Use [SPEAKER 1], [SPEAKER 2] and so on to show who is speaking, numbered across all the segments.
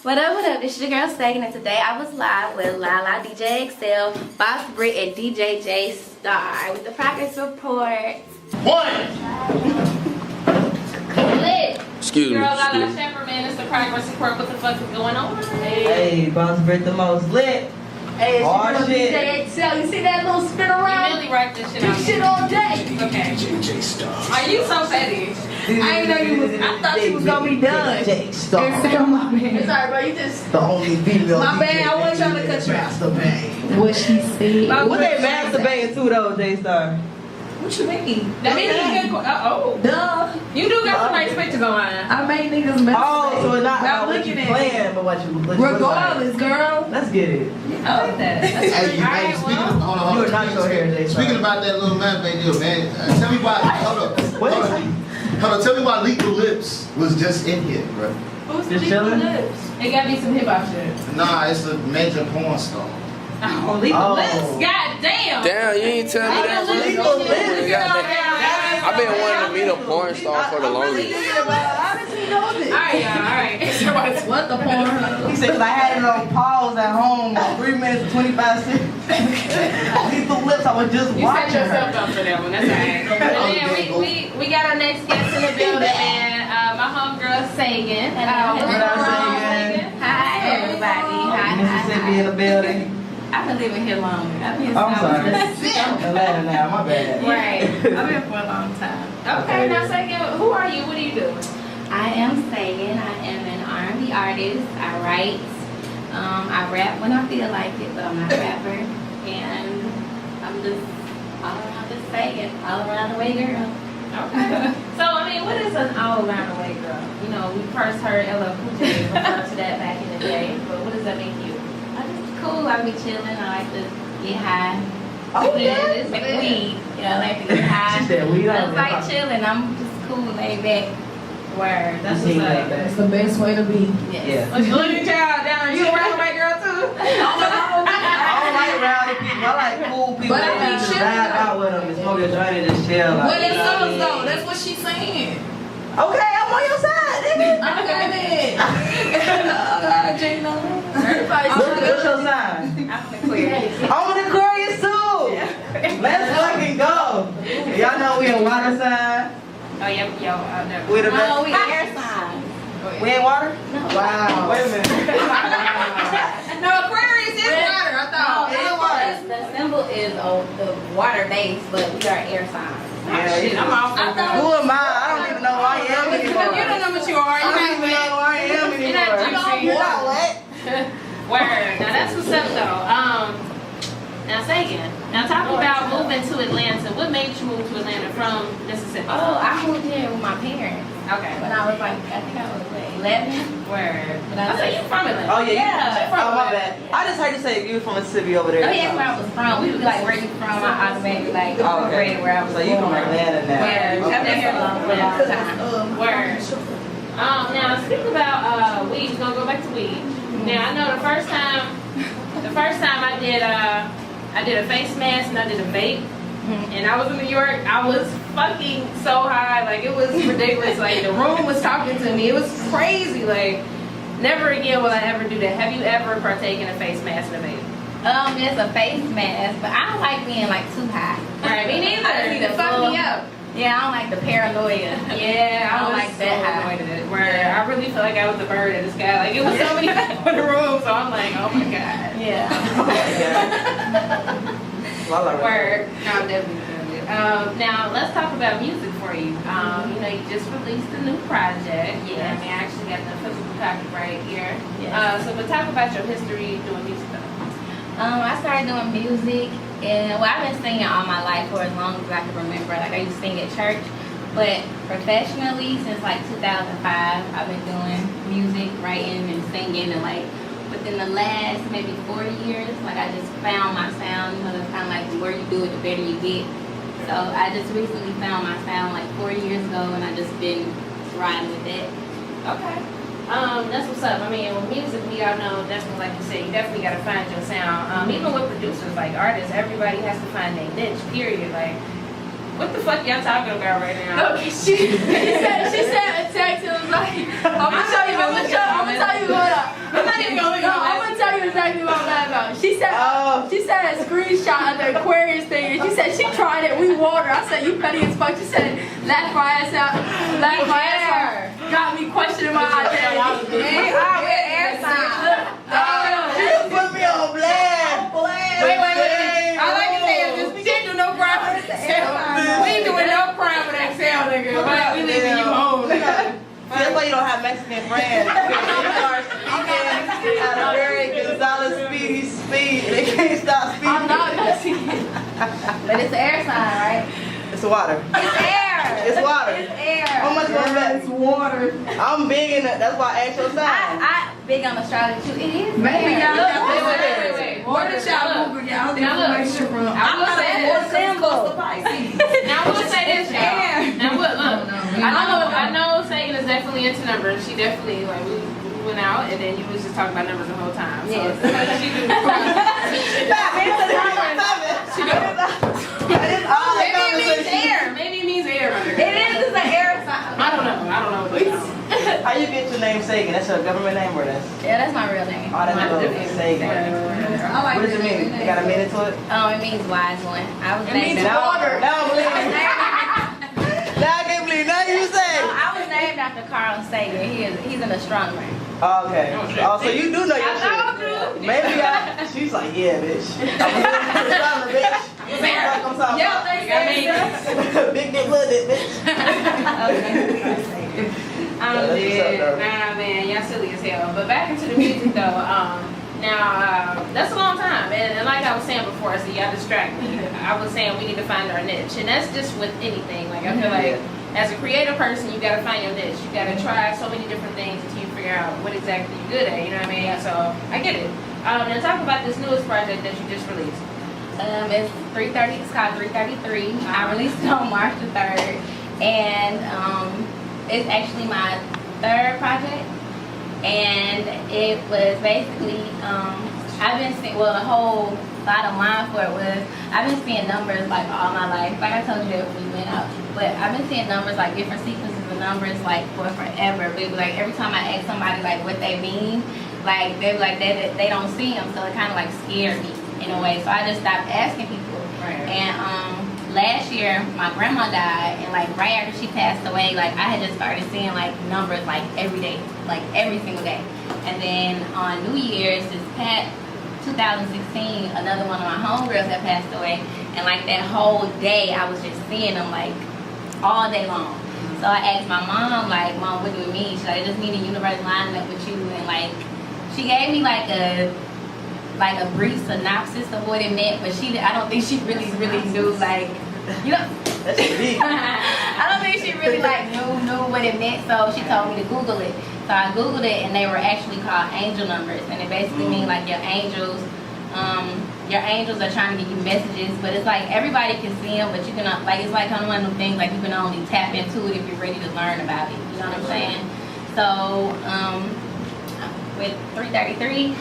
[SPEAKER 1] What up? It's your girl Sagan, and today I was live with Lala, DJ Excel, Boss Brit, and DJ J Star with the progress report. Lit.
[SPEAKER 2] Excuse me.
[SPEAKER 3] Girl, Lala Shepherdman, it's the progress report. What the fuck is going on?
[SPEAKER 4] Hey, Boss Brit the most lit.
[SPEAKER 5] Hey,
[SPEAKER 4] hard shit.
[SPEAKER 5] DJ Excel, you see that little spin
[SPEAKER 3] You
[SPEAKER 5] around?
[SPEAKER 3] really rock this shit
[SPEAKER 5] Do
[SPEAKER 3] out.
[SPEAKER 5] shit all day.
[SPEAKER 3] Okay. Are you so petty?
[SPEAKER 5] I didn't know you was. I thought you was gonna be done.
[SPEAKER 4] Excel,
[SPEAKER 5] my bad. It's alright, bro. You just.
[SPEAKER 4] the only female.
[SPEAKER 5] My bad, I wasn't trying to cut you out.
[SPEAKER 4] Masturbate.
[SPEAKER 5] What she said.
[SPEAKER 4] What they masturbating to though, J Star?
[SPEAKER 5] What you mean?
[SPEAKER 3] That means you good.
[SPEAKER 5] Duh.
[SPEAKER 3] You do got some nice pictures online.
[SPEAKER 5] I made niggas mess.
[SPEAKER 4] Oh, so it's not
[SPEAKER 5] Without
[SPEAKER 4] about what you
[SPEAKER 5] looking at
[SPEAKER 4] playing, but what you
[SPEAKER 5] regardless, girl.
[SPEAKER 4] Let's get it.
[SPEAKER 3] I like that. That's
[SPEAKER 6] Hey,
[SPEAKER 3] Alright,
[SPEAKER 6] speaking
[SPEAKER 3] well.
[SPEAKER 6] of, hold on,
[SPEAKER 4] You are not your hair, J Star.
[SPEAKER 6] Speaking about that little man deal, man. Tell me why.
[SPEAKER 4] What?
[SPEAKER 6] Hold on. Tell me why Lethal Lips was just in here, bro.
[SPEAKER 3] Who's the
[SPEAKER 4] Just
[SPEAKER 3] Lethal
[SPEAKER 4] chilling?
[SPEAKER 3] Lips? It gotta be some hip hop shit.
[SPEAKER 6] Nah, it's a major porn star.
[SPEAKER 3] Oh, Lethal
[SPEAKER 4] Oh.
[SPEAKER 3] Lips? God damn.
[SPEAKER 2] Damn, you ain't tell me that.
[SPEAKER 4] Lethal Lips.
[SPEAKER 2] I've been wanting to meet a porn star for the longest.
[SPEAKER 5] Honestly, knows it.
[SPEAKER 3] Alright, y'all, alright.
[SPEAKER 5] What the porn?
[SPEAKER 4] He said, 'cause I had it on pause at home, 3 minutes and 25 seconds. Lethal Lips, I was just
[SPEAKER 3] You set
[SPEAKER 4] watching
[SPEAKER 3] yourself
[SPEAKER 4] her.
[SPEAKER 3] up for that one, that's alright. And then we got our next guest in the building, man. My homegirl Sagan.
[SPEAKER 1] Hello.
[SPEAKER 4] What up, Sagan?
[SPEAKER 1] Hi, everybody.
[SPEAKER 4] Mississippi in the building.
[SPEAKER 1] I've been living here longer. I've been
[SPEAKER 4] I'm sorry. Atlanta now, my bad.
[SPEAKER 1] Right. I've been for a long time.
[SPEAKER 3] Okay, now Sagan, who are you? What do you do?
[SPEAKER 1] I am Sagan. I am an R&B artist. I write. I rap when I feel like it, but I'm not a rapper. And I'm just all around this Sagan, all around the way girl.
[SPEAKER 3] Okay. So, I mean, what is an all-around way girl? You know, we first heard LL Cool J refer to that back in the day, but what does that mean to you?
[SPEAKER 1] I'm just cool. I be chilling. I like to get high.
[SPEAKER 4] Oh,
[SPEAKER 1] Yeah,
[SPEAKER 4] yeah?
[SPEAKER 1] it's like weed. You know, I like to get high.
[SPEAKER 4] She said weed.
[SPEAKER 1] I just like chilling. I'm just cool, laid back.
[SPEAKER 3] Word. That's
[SPEAKER 4] You
[SPEAKER 3] what's
[SPEAKER 4] seem like
[SPEAKER 3] up.
[SPEAKER 4] that.
[SPEAKER 5] That's the best way to be.
[SPEAKER 1] Yes.
[SPEAKER 4] Yeah.
[SPEAKER 3] Look at y'all down. You a round white girl too?
[SPEAKER 4] I don't like rowdy people. I like cool people
[SPEAKER 5] But I
[SPEAKER 4] that
[SPEAKER 5] mean,
[SPEAKER 4] just
[SPEAKER 5] chill.
[SPEAKER 4] ride out with them and smoke a joint and just chill. Like,
[SPEAKER 5] What
[SPEAKER 4] you
[SPEAKER 5] is
[SPEAKER 4] know what I
[SPEAKER 5] those
[SPEAKER 4] mean?
[SPEAKER 5] though? That's what she's saying.
[SPEAKER 4] Okay, I'm on your side, nigga.
[SPEAKER 5] Okay then.
[SPEAKER 4] What's your sign?
[SPEAKER 3] I'm the queer.
[SPEAKER 4] I'm an Aquarius too. Let's fucking go. Y'all know we a water sign.
[SPEAKER 3] Oh, yeah, yo, I'll never.
[SPEAKER 4] We the
[SPEAKER 1] No,
[SPEAKER 4] best.
[SPEAKER 1] we air signs.
[SPEAKER 4] We ain't water?
[SPEAKER 1] No.
[SPEAKER 4] Wow. Wait a minute.
[SPEAKER 3] No, Aquarius is water, I
[SPEAKER 1] No,
[SPEAKER 3] thought.
[SPEAKER 1] the symbol is the water base, but we are air signs.
[SPEAKER 4] Yeah,
[SPEAKER 3] Shit, I'm off.
[SPEAKER 4] Who am I? I don't even know who I am anymore.
[SPEAKER 3] You don't know what you are.
[SPEAKER 4] I don't even know who I am
[SPEAKER 3] You're not
[SPEAKER 4] anymore.
[SPEAKER 3] juicy.
[SPEAKER 4] You're not what?
[SPEAKER 3] Word. Now that's what's up though. Now Sagan. Now talk about moving to Atlanta. What made you move to Atlanta from Mississippi?
[SPEAKER 1] Oh, I moved here with my parents
[SPEAKER 3] Okay.
[SPEAKER 1] when I was like, I think I was what, 11.
[SPEAKER 3] Word.
[SPEAKER 1] But I
[SPEAKER 3] Oh, so you from Atlanta?
[SPEAKER 4] Oh, yeah.
[SPEAKER 1] Yeah.
[SPEAKER 4] Oh, my bad. I just heard you say you from Mississippi over there.
[SPEAKER 1] I mean, that's where I was from. We would be like, where you from? I automatically like
[SPEAKER 4] Oh,
[SPEAKER 1] incorporated
[SPEAKER 4] okay.
[SPEAKER 1] where I was
[SPEAKER 4] So you from
[SPEAKER 1] born.
[SPEAKER 4] Atlanta now.
[SPEAKER 1] Yeah, I've been here for a long time.
[SPEAKER 3] Word. Now speak about weed. We're gonna go back to weed. Now I know the first time I did a face mask and I did a vape. And I was in New York. I was fucking so high, like it was ridiculous. Like the room was talking to me. It was crazy. Like never again will I ever do that. Have you ever partaken in a face mask and a vape?
[SPEAKER 1] It's a face mask, but I don't like being like too high.
[SPEAKER 3] Right, me neither.
[SPEAKER 1] I just need
[SPEAKER 3] It
[SPEAKER 1] a
[SPEAKER 3] fucked
[SPEAKER 1] full-
[SPEAKER 3] me up.
[SPEAKER 1] Yeah, I don't like the paranoia.
[SPEAKER 3] Yeah,
[SPEAKER 1] I don't
[SPEAKER 3] was
[SPEAKER 1] like that
[SPEAKER 3] so
[SPEAKER 1] high.
[SPEAKER 3] annoyed at it. Where I really feel like I was a bird in the sky. Like it was so many people in the room, so I'm like, oh my god.
[SPEAKER 1] Yeah.
[SPEAKER 3] Word. No, I'm definitely doing it. Now let's talk about music for you. You know, you just released a new project.
[SPEAKER 1] Yes.
[SPEAKER 3] I mean, I actually got the physical copy right here.
[SPEAKER 1] Yes.
[SPEAKER 3] So, but talk about your history doing music though.
[SPEAKER 1] I started doing music, and well, I've been singing all my life for as long as I can remember. Like I used to sing at church, but professionally since like 2005, I've been doing music, writing, and singing, and like within the last maybe 4 years, like I just found my sound. You know, it's kind of like the more you do it, the better you get. So I just recently found my sound like 4 years ago, and I just been riding with it.
[SPEAKER 3] Okay. That's what's up. I mean, with music, we all know definitely, like you said, you definitely got to find your sound. Even with producers, like artists, everybody has to find their niche. Period. Like, what the fuck y'all talking about right now?
[SPEAKER 5] Okay, she said a text and was like, I'm gonna tell you what up.
[SPEAKER 7] exactly what I'm mad about. She said
[SPEAKER 4] Oh.
[SPEAKER 7] she said a screenshot of the Aquarius thing, and she said she tried it. We water. I said you petty as fuck. She said laugh my ass out. Laugh my ass out. Got me questioning my identity.
[SPEAKER 1] Man, I wear air signs.
[SPEAKER 4] She just put me on blast.
[SPEAKER 3] Wait. All I can say is this: we didn't do no crime with Excel. We ain't doing no crime with Excel, nigga. But we leaving you home.
[SPEAKER 4] That's why you don't have Mexican friends. You start speaking at a very Gonzalez speed. They can't stop speaking.
[SPEAKER 7] I'm not Mexican.
[SPEAKER 1] But it's air sign, right?
[SPEAKER 4] It's water.
[SPEAKER 1] It's air.
[SPEAKER 4] It's water.
[SPEAKER 1] It's air.
[SPEAKER 4] How much more
[SPEAKER 7] It's water.
[SPEAKER 4] I'm big in it. That's why I asked your sign.
[SPEAKER 1] I big on astrology too. It is.
[SPEAKER 7] Maybe
[SPEAKER 1] air.
[SPEAKER 7] y'all
[SPEAKER 3] Wait.
[SPEAKER 7] What did y'all Google y'all
[SPEAKER 3] Now look.
[SPEAKER 7] information from?
[SPEAKER 3] I will say this.
[SPEAKER 1] Symbol.
[SPEAKER 3] Now I will say this, y'all. Now look. I know Sagan is definitely into numbers. She definitely like we went out and then you was just talking about numbers the whole time. So
[SPEAKER 1] Yes.
[SPEAKER 3] she do. Maybe it means air. Maybe it means air.
[SPEAKER 1] It is an air sign.
[SPEAKER 3] I don't know. But
[SPEAKER 4] How you get your name Sagan? That's your government name or that's?
[SPEAKER 1] Yeah, that's my real name.
[SPEAKER 4] Oh, that's your Sagan.
[SPEAKER 7] I like
[SPEAKER 4] What does it mean? You got a meaning to it?
[SPEAKER 1] It means wise one. I was
[SPEAKER 7] It
[SPEAKER 1] named.
[SPEAKER 7] means water.
[SPEAKER 4] Now I believe it. Now I can't believe nothing you say.
[SPEAKER 1] I was named after Carl Sagan. He's an astronomer.
[SPEAKER 4] Oh, okay. Oh, so you do know your
[SPEAKER 3] I know,
[SPEAKER 4] shit.
[SPEAKER 3] dude.
[SPEAKER 4] Maybe she's like, yeah, bitch. I'm a bitch. I'm sorry. Big dick, little dick, bitch.
[SPEAKER 3] I'm dead. Nah, man, y'all silly as hell. But back into the music though. Now that's a long time, and like I was saying before, so y'all distract me. I was saying we need to find our niche, and that's just with anything. Like I feel like as a creative person, you gotta find your niche. You gotta try so many different things until you figure out what exactly you're good at. You know what I mean? So I get it. Now talk about this newest project that you just released.
[SPEAKER 1] It's 3:30. It's called 333. I released it on March the 3rd, and it's actually my third project. And it was basically I've been seeing, well, the whole bottom line for it was I've been seeing numbers like all my life. Like I told you that we went out, but I've been seeing numbers like different sequences of numbers like for forever. But it was like every time I ask somebody like what they mean, like they were like they don't see them, so it kind of like scared me in a way. So I just stopped asking people.
[SPEAKER 3] Right.
[SPEAKER 1] And last year my grandma died, and like right after she passed away, like I had just started seeing like numbers like every day, like every single day. And then on New Year's this past 2016, another one of my homegirls had passed away, and like that whole day I was just seeing them like all day long. So I asked my mom, like, Mom, what do it mean? She's like, I just mean the universe lining up with you. And like she gave me like a brief synopsis of what it meant, but I don't think she really knew, like, you know.
[SPEAKER 4] That's deep.
[SPEAKER 1] I don't think she really like knew what it meant, so she told me to Google it. So I Googled it, and they were actually called angel numbers, and it basically means like your angels are trying to give you messages, but it's like everybody can see them, but you can like it's like one of them things like you can only tap into it if you're ready to learn about it. You know what I'm saying? So with 333,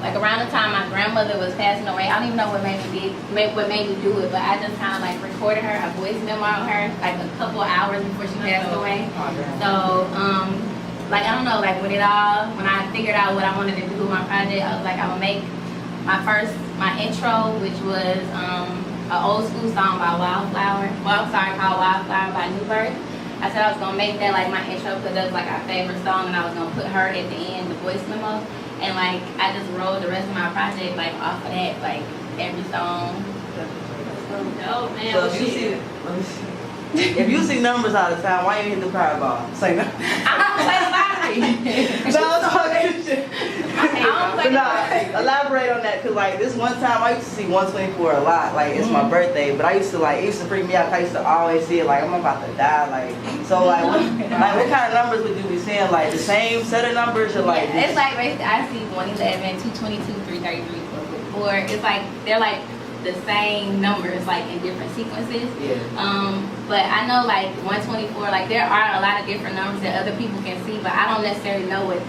[SPEAKER 1] like around the time my grandmother was passing away, I don't even know what made me do it, but I just kind of like recorded her, a voice memo of her, like a couple of hours before she passed away. So, like I don't know, like when I figured out what I wanted to do with my project, I was like, I'm gonna make my intro, which was an old school song by called Wildflower by New Birth. I said I was gonna make that like my intro because that was like our favorite song, and I was gonna put her at the end, the voice memo. And like I just rolled the rest of my project like off of that, like every song.
[SPEAKER 3] Oh man.
[SPEAKER 4] So if you see, let me see. If you see numbers all the time, why you hit the Powerball? Say no.
[SPEAKER 1] I don't play the lottery.
[SPEAKER 4] No, I'm talking shit.
[SPEAKER 1] I don't play the lottery.
[SPEAKER 4] Elaborate on that, cause like this one time I used to see 124 a lot. Like it's my birthday, but it used to freak me out. 'Cause I used to always see it like I'm about to die. Like so, like what kind of numbers would you be seeing? Like the same set of numbers, or like
[SPEAKER 1] It's like basically I see 111, 222, 333, 444. It's like they're like the same numbers like in different sequences.
[SPEAKER 4] Yeah.
[SPEAKER 1] But I know like 124, like there are a lot of different numbers that other people can see, but I don't necessarily know what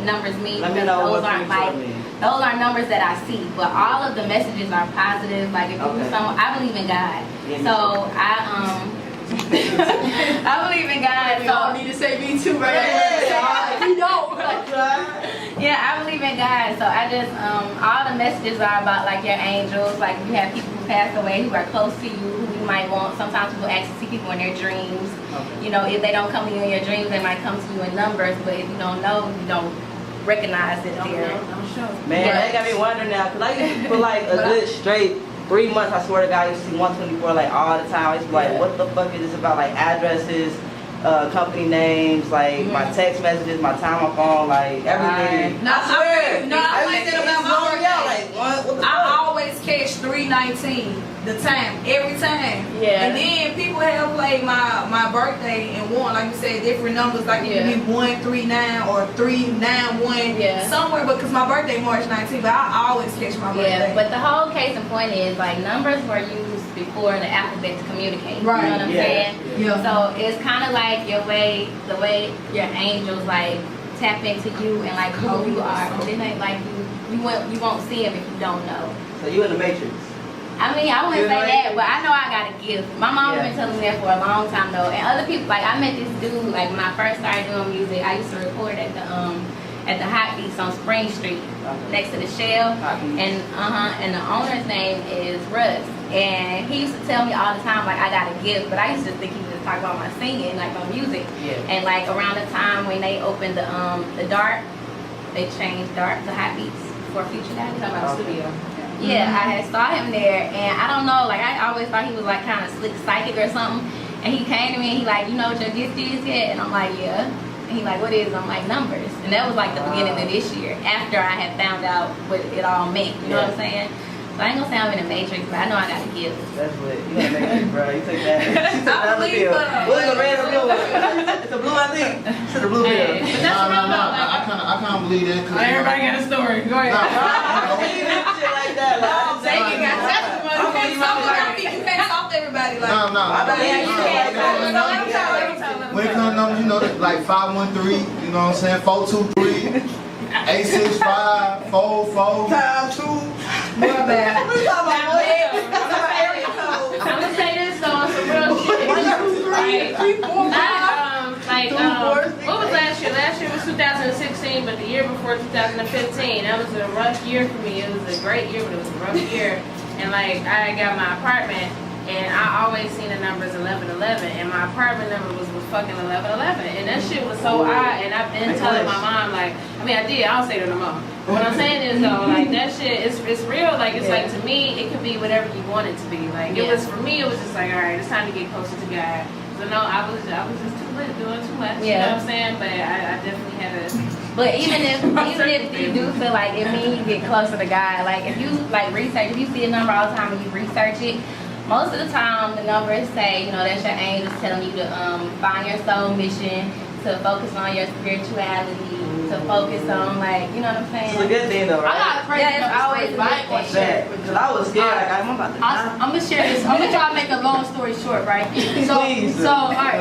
[SPEAKER 1] numbers mean.
[SPEAKER 4] Let me
[SPEAKER 1] because
[SPEAKER 4] know
[SPEAKER 1] those
[SPEAKER 4] what
[SPEAKER 1] aren't
[SPEAKER 4] 24
[SPEAKER 1] like
[SPEAKER 4] mean.
[SPEAKER 1] those are numbers that I see, but all of the messages are positive. Like if you do something, I believe in God,
[SPEAKER 4] Yeah,
[SPEAKER 1] so I believe in God.
[SPEAKER 7] Y'all
[SPEAKER 1] So
[SPEAKER 7] need to say me too, right?
[SPEAKER 4] Yeah.
[SPEAKER 7] We don't.
[SPEAKER 1] Yeah, I believe in God. So I just all the messages are about like your angels. Like you have people who passed away who are close to you, who you might want. Sometimes people ask to see people in their dreams.
[SPEAKER 4] Okay.
[SPEAKER 1] You know, if they don't come to you in your dreams, they might come to you in numbers. But if you don't know, you don't recognize it there.
[SPEAKER 4] Man,
[SPEAKER 1] Yeah.
[SPEAKER 4] that got me wondering now, cause I used to put like a good straight 3 months. I swear to God, I used to see 124 like all the time. I used to be like, what the fuck is this about? Like addresses, company names, like my text messages, my time on phone, like everything.
[SPEAKER 5] No,
[SPEAKER 4] I swear.
[SPEAKER 5] I like that about my
[SPEAKER 4] zoned me out,
[SPEAKER 5] birthday.
[SPEAKER 4] like what the
[SPEAKER 5] I
[SPEAKER 4] fuck?
[SPEAKER 5] always catch 319 the time, every time.
[SPEAKER 1] Yeah.
[SPEAKER 5] And then people have played my birthday and won, like you said, different numbers, like it could be 139 or 391
[SPEAKER 1] Yeah.
[SPEAKER 5] somewhere, but because my birthday March 19th, but I always catch my birthday.
[SPEAKER 1] Yeah, but the whole case and point is like numbers were used before the alphabet to communicate.
[SPEAKER 5] Right.
[SPEAKER 1] You know what I'm
[SPEAKER 4] Yeah.
[SPEAKER 1] saying?
[SPEAKER 5] Yeah.
[SPEAKER 1] So it's kind of like the way your angels like tap into you and like who you are. But it ain't like you won't see them if you don't know.
[SPEAKER 4] So you in the Matrix?
[SPEAKER 1] I mean, I wouldn't
[SPEAKER 4] You know
[SPEAKER 1] say that, but I know I got a gift. My mom
[SPEAKER 4] Yeah.
[SPEAKER 1] been telling me that for a long time though. And other people, like I met this dude, like when I first started doing music, I used to record at the Hot Beats on Spring Street, next to the Shell.
[SPEAKER 4] Hot Beats.
[SPEAKER 1] And the owner's name is Russ. And he used to tell me all the time, like I got a gift, but I used to think he was just talking about my singing, like my music.
[SPEAKER 4] Yeah.
[SPEAKER 1] And like around the time when they opened the Dark, they changed Dark to Hot Beats for Future Daddy.
[SPEAKER 3] Talking about the studio.
[SPEAKER 1] Yeah, I had saw him there, and I don't know, like I always thought he was like kind of slick psychic or something. And he came to me and he like, you know what your gift is yet? And I'm like, yeah. And he like, what is it? I'm like, numbers. And that was like the beginning of this year, after I had found out what it all meant. You know what I'm saying? So I ain't gonna say I'm in the Matrix, but I know I got a gift.
[SPEAKER 4] That's lit. You gotta make it, bro. You took that. She took
[SPEAKER 5] I
[SPEAKER 4] another
[SPEAKER 5] believe
[SPEAKER 4] pill.
[SPEAKER 5] her.
[SPEAKER 4] What's the red or blue one? It's a blue, I think. It's the blue pill.
[SPEAKER 3] But that's what I'm about.
[SPEAKER 6] I kind of believe that. 'Cause,
[SPEAKER 3] Everybody got a story. Go ahead.
[SPEAKER 4] I believe in shit like that. Like,
[SPEAKER 3] Sagan got testimony.
[SPEAKER 5] You can't talk about me. You can't talk to everybody like
[SPEAKER 6] No.
[SPEAKER 4] I believe you can't
[SPEAKER 6] When it comes to numbers, you know, like 513, you know what I'm saying? 423, 865, 44.
[SPEAKER 4] time two.
[SPEAKER 5] my bad.
[SPEAKER 4] We talking about what?
[SPEAKER 3] I'm gonna say this though, on some real shit. What was last year? Last year was 2016, but the year before 2015, that was a rough year for me. It was a great year, but it was a rough year. And like, I got my apartment, and I always seen the numbers 1111, and my apartment number was fucking 1111, and that shit was so odd. And I've been telling my mom, like, I mean, I did. I don't say to the mom. But what I'm saying is though, like that shit, it's real. Like it's like to me, it can be whatever you want it to be. Like it was for me, it was just like, all right, it's time to get closer to God. So no, I was just too lit doing too much. You know what I'm saying? But I definitely had a.
[SPEAKER 1] But even if you do feel like it means you get closer to God, like if you like research, if you see a number all the time and you research it, most of the time the numbers say, you know, that's your angels telling you to find your soul mission, to focus on your spirituality, to focus on like, you know what I'm saying?
[SPEAKER 4] It's a good thing though,
[SPEAKER 7] I
[SPEAKER 4] right?
[SPEAKER 7] got crazy.
[SPEAKER 1] Yeah, it's always a good thing.
[SPEAKER 4] Sad. Cause I was scared, like I'm about to die.
[SPEAKER 7] I'm gonna share this. I'm gonna try to make a long story short, right?
[SPEAKER 4] Please.
[SPEAKER 7] All right.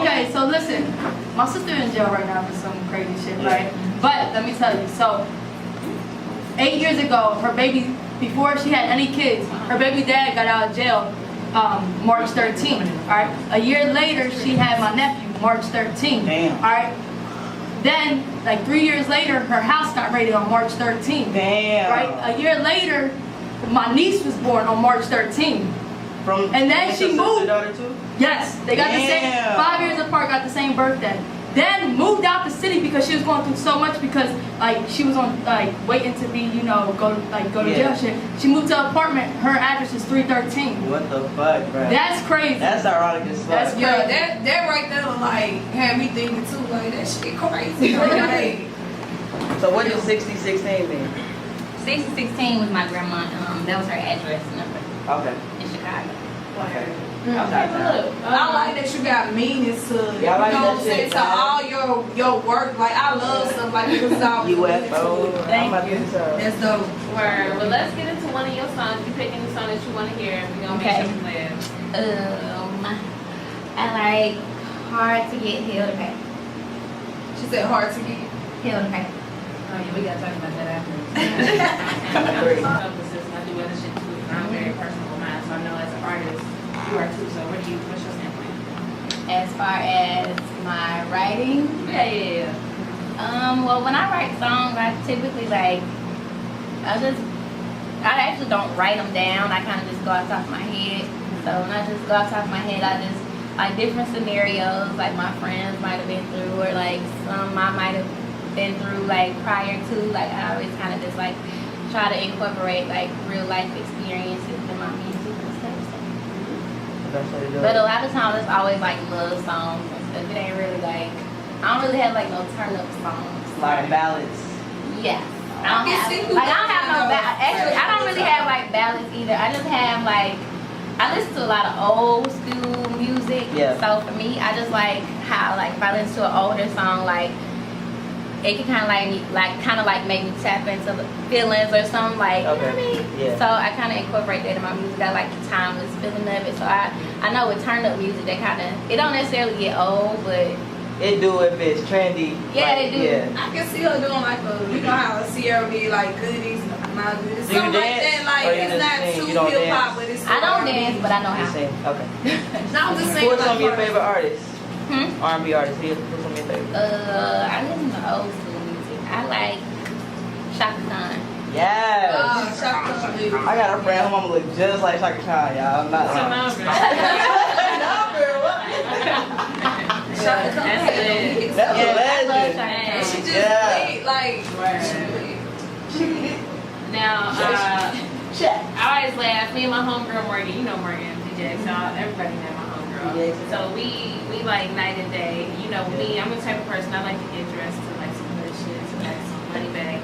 [SPEAKER 7] Okay, so listen, my sister in jail right now for some crazy shit, right? But let me tell you, so 8 years ago, her baby, before she had any kids, her baby dad got out of jail March 13th. All right. A year later, she had my nephew March 13th.
[SPEAKER 4] Damn.
[SPEAKER 7] All right. Then, like 3 years later, her house got raided on March 13th.
[SPEAKER 4] Damn.
[SPEAKER 7] Right. A year later, my niece was born on March 13th. And then she moved.
[SPEAKER 4] Daughter too?
[SPEAKER 7] Yes, they got the same.
[SPEAKER 4] Damn.
[SPEAKER 7] 5 years apart, got the same birthday. Then moved out the city because she was going through so much because like she was on like waiting to be, you know, go to jail shit. She moved to an apartment. Her address is 313.
[SPEAKER 4] What the fuck, bro?
[SPEAKER 7] That's crazy.
[SPEAKER 4] That's ironic as fuck.
[SPEAKER 7] That's
[SPEAKER 5] Yeah, that right there like had me thinking too, like that shit crazy. Like,
[SPEAKER 4] So what does 6016 mean?
[SPEAKER 1] 6016 was my grandma. That was her address number
[SPEAKER 4] Okay.
[SPEAKER 1] in Chicago.
[SPEAKER 4] Okay.
[SPEAKER 5] I like that you got meanings to,
[SPEAKER 4] Yeah, I like
[SPEAKER 5] you know,
[SPEAKER 4] that shit,
[SPEAKER 5] to all your work. Like I love stuff like this. It's all
[SPEAKER 4] UFO.
[SPEAKER 1] Thank
[SPEAKER 4] you.
[SPEAKER 5] That's dope.
[SPEAKER 3] Word. Well, let's get into one of your songs. You pick any song that you want to hear. We're gonna make sure we play it.
[SPEAKER 1] I like Hard to Get, Hell to Pay.
[SPEAKER 5] She said hard to get.
[SPEAKER 1] Hell to Pay.
[SPEAKER 3] Oh yeah, we gotta talk about that after. I do other shit too. I'm very personal with mine, so I know as an artist, you are too. So what's your standpoint?
[SPEAKER 1] As far as my writing,
[SPEAKER 3] Yeah.
[SPEAKER 1] Well, when I write songs, I typically I actually don't write them down. I kind of just go off the top of my head. So when I just go off the top of my head, I just like different scenarios like my friends might have been through, or like some I might have been through like prior to. Like I always kind of just like try to incorporate like real life experiences in my music and stuff. So. But a lot of times it's always like love songs and stuff. It ain't really like, I don't really have like no turn up songs.
[SPEAKER 4] A lot of ballads.
[SPEAKER 1] Yeah. I don't have no ballads. Actually, I don't really have like ballads either. I just have like, I listen to a lot of old school music.
[SPEAKER 4] Yeah.
[SPEAKER 1] So for me, I just like how like if I listen to an older song, like it can kind of like make me tap into the feelings or something, like, you know what I mean?
[SPEAKER 4] Yeah.
[SPEAKER 1] So I kind of incorporate that in my music. I like the timeless feeling of it. So I know with turn up music, that kind of, it don't necessarily get old, but
[SPEAKER 4] it do if it's trendy.
[SPEAKER 1] yeah,
[SPEAKER 4] like,
[SPEAKER 1] it do.
[SPEAKER 4] Yeah.
[SPEAKER 5] I can see her doing like you know how Sierra be like goodies, not goodies,
[SPEAKER 4] Do you
[SPEAKER 5] something like
[SPEAKER 4] dance,
[SPEAKER 5] that. Like
[SPEAKER 4] or you
[SPEAKER 5] it's
[SPEAKER 4] just
[SPEAKER 5] not
[SPEAKER 4] sing?
[SPEAKER 5] too
[SPEAKER 4] You don't
[SPEAKER 5] hip hop,
[SPEAKER 4] dance?
[SPEAKER 5] but it's.
[SPEAKER 1] I don't dance, but I know
[SPEAKER 4] You
[SPEAKER 1] how.
[SPEAKER 4] sing? Okay.
[SPEAKER 5] No, I'm just saying.
[SPEAKER 4] Who are some of your
[SPEAKER 5] like,
[SPEAKER 4] favorite artists?
[SPEAKER 1] Hmm?
[SPEAKER 4] R&B artists. Who's some of your favorite?
[SPEAKER 1] I listen to old school music. I like Shaka Khan.
[SPEAKER 4] Yes.
[SPEAKER 5] Shaka Khan.
[SPEAKER 4] I got a friend who mama look just like Shaka Khan, y'all. I'm not lying.
[SPEAKER 5] Shaka Khan.
[SPEAKER 4] That's a
[SPEAKER 1] I love
[SPEAKER 4] legend.
[SPEAKER 1] Shaka
[SPEAKER 5] And
[SPEAKER 1] Khan.
[SPEAKER 5] she just
[SPEAKER 4] Yeah.
[SPEAKER 5] lit, like.
[SPEAKER 3] Now,
[SPEAKER 4] Check.
[SPEAKER 3] I always laugh. Me and my homegirl Morgan, you know Morgan, DJ, so everybody know my homegirl.
[SPEAKER 4] Yeah.
[SPEAKER 3] So we like night and day. You know me, I'm the type of person I like to get dressed to like some good shit, to like some money bag,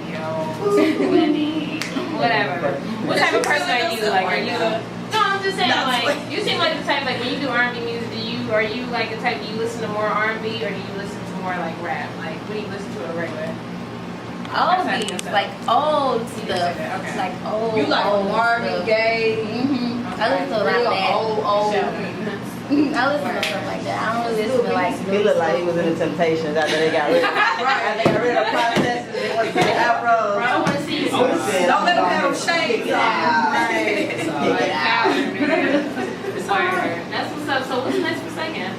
[SPEAKER 3] Wendy, whatever. What type of person are you? Like, are you? No, I'm just saying. Like, you seem like the type like when you do R&B music. Are you like the type? Do you listen to more R&B or do you listen to more like rap? Like, what do you listen to a regular?
[SPEAKER 1] Old beats, like old stuff.
[SPEAKER 3] Okay.
[SPEAKER 1] Like old.
[SPEAKER 5] You like
[SPEAKER 1] old
[SPEAKER 5] Marvin
[SPEAKER 1] stuff.
[SPEAKER 5] Gaye.
[SPEAKER 1] I listen to a lot of that.
[SPEAKER 5] Old.
[SPEAKER 1] I listen to stuff like that. I don't really listen to like.
[SPEAKER 4] He looked like he was in the Temptations after they got rid of after they got rid of processes. They want to get afros.
[SPEAKER 3] I want to see you.
[SPEAKER 4] Don't
[SPEAKER 5] let them have them shades on.
[SPEAKER 3] That's what's up. So what's next for Sagan?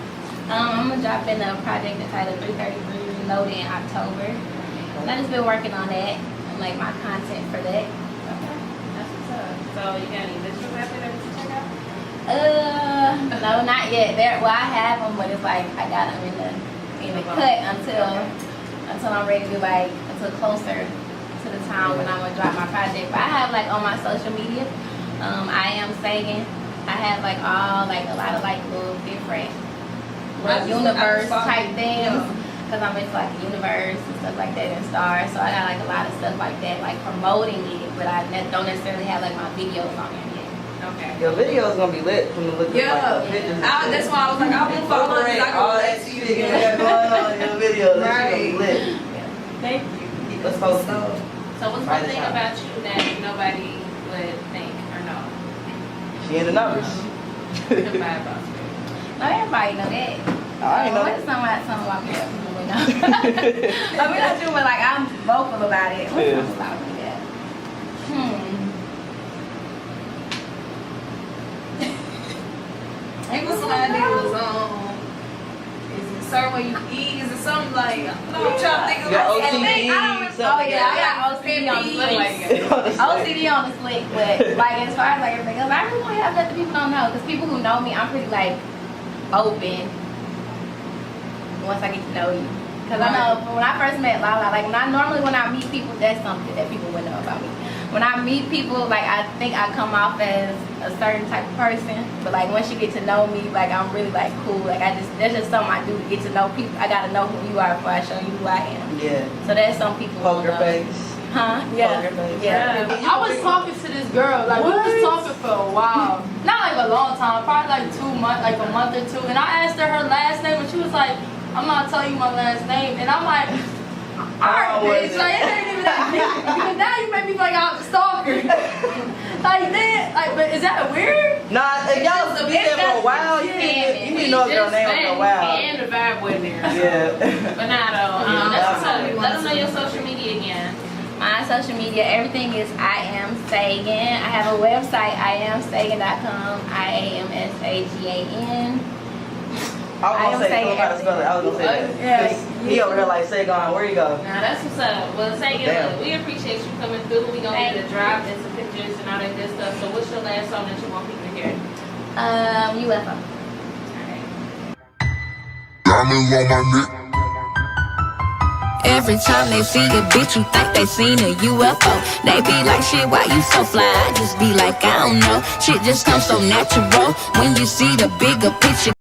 [SPEAKER 1] I'm gonna drop in a project entitled 333 Reloaded in October. And I just been working on that and like my content for that.
[SPEAKER 3] Okay, that's what's up. So you got any visuals after that to check out?
[SPEAKER 1] No, not yet. Well, I have them, but it's like I got them in the cut until I'm ready to until closer to the time when I'm gonna drop my project. But I have like on my social media, I am Sagan. I have like a lot of like little different universe type things. Because I'm into like the universe and stuff like that and stars. So I got like a lot of stuff like that, like promoting it, but I don't necessarily have like my videos on it yet.
[SPEAKER 3] Okay.
[SPEAKER 4] Your video is gonna be lit from the look of like the pictures.
[SPEAKER 5] That's why I was like, I won't follow it. I
[SPEAKER 4] all
[SPEAKER 5] can
[SPEAKER 4] that
[SPEAKER 5] relate to
[SPEAKER 4] shit you
[SPEAKER 5] you.
[SPEAKER 4] got going on in your video. That shit gonna be lit.
[SPEAKER 3] Thank you.
[SPEAKER 4] Keep us posted.
[SPEAKER 3] So what's one thing about you that nobody would think or know?
[SPEAKER 4] She in the numbers.
[SPEAKER 3] Goodbye about you.
[SPEAKER 1] No, everybody know that.
[SPEAKER 4] I ain't know
[SPEAKER 1] What's
[SPEAKER 4] that.
[SPEAKER 1] something about me that people would know? I mean, not true, but like I'm vocal about it. What's
[SPEAKER 4] Yeah.
[SPEAKER 1] something about me that?
[SPEAKER 5] It was like it was is it certain way you eat? Is it something like I'm trying to think of
[SPEAKER 4] You got
[SPEAKER 5] like,
[SPEAKER 4] OCD,
[SPEAKER 1] Oh yeah, I got OCD on the slick. OCD on the slick, but like as far as like everything else, I really don't have nothing people don't know. Because people who know me, I'm pretty like open once I get to know you. Because I know when I first met Lala, like when I meet people, that's something that people would know about me. When I meet people, like I think I come off as a certain type of person, but like once you get to know me, like I'm really like cool. Like that's just something I do to get to know people. I gotta know who you are before I show you who I am.
[SPEAKER 4] Yeah.
[SPEAKER 1] So that's some people who
[SPEAKER 4] Poker
[SPEAKER 1] know.
[SPEAKER 4] face.
[SPEAKER 1] Huh? Yeah.
[SPEAKER 4] Poker face.
[SPEAKER 1] Yeah.
[SPEAKER 7] I was talking to this girl, like we was talking for a while. Not like a long time, probably like 2 months, like a month or two. And I asked her last name and she was like, I'm not telling you my last name. And I'm like, alright bitch, like it ain't even that deep. Because now you make me feel like I'm a stalker. Like that, like, but is that weird?
[SPEAKER 4] Nah, if y'all was be there for a while, you need to know if your name for a while.
[SPEAKER 3] And the vibe wasn't there.
[SPEAKER 4] Yeah.
[SPEAKER 3] But not though. Let them know your social media again.
[SPEAKER 1] My social media, everything is I am Sagan. I have a website, iamsagan.com. IAMSAGAN.
[SPEAKER 4] I was gonna say,
[SPEAKER 1] say
[SPEAKER 4] don't know how to spell it. I was gonna say that.
[SPEAKER 7] Yes.
[SPEAKER 4] He over here like Sagan, where you go?
[SPEAKER 3] Nah, that's what's up. Well, Sagan,
[SPEAKER 4] Damn.
[SPEAKER 3] we appreciate you coming through. We gonna get a drop and some pictures and all that good stuff. So what's your last song that you want people to hear?
[SPEAKER 1] UFO.
[SPEAKER 8] Diamonds on my neck.
[SPEAKER 9] Every time they see a bitch, you think they seen a UFO. They be like, shit, why you so fly? I just be like, I don't know. Shit just comes so natural when you see the bigger picture.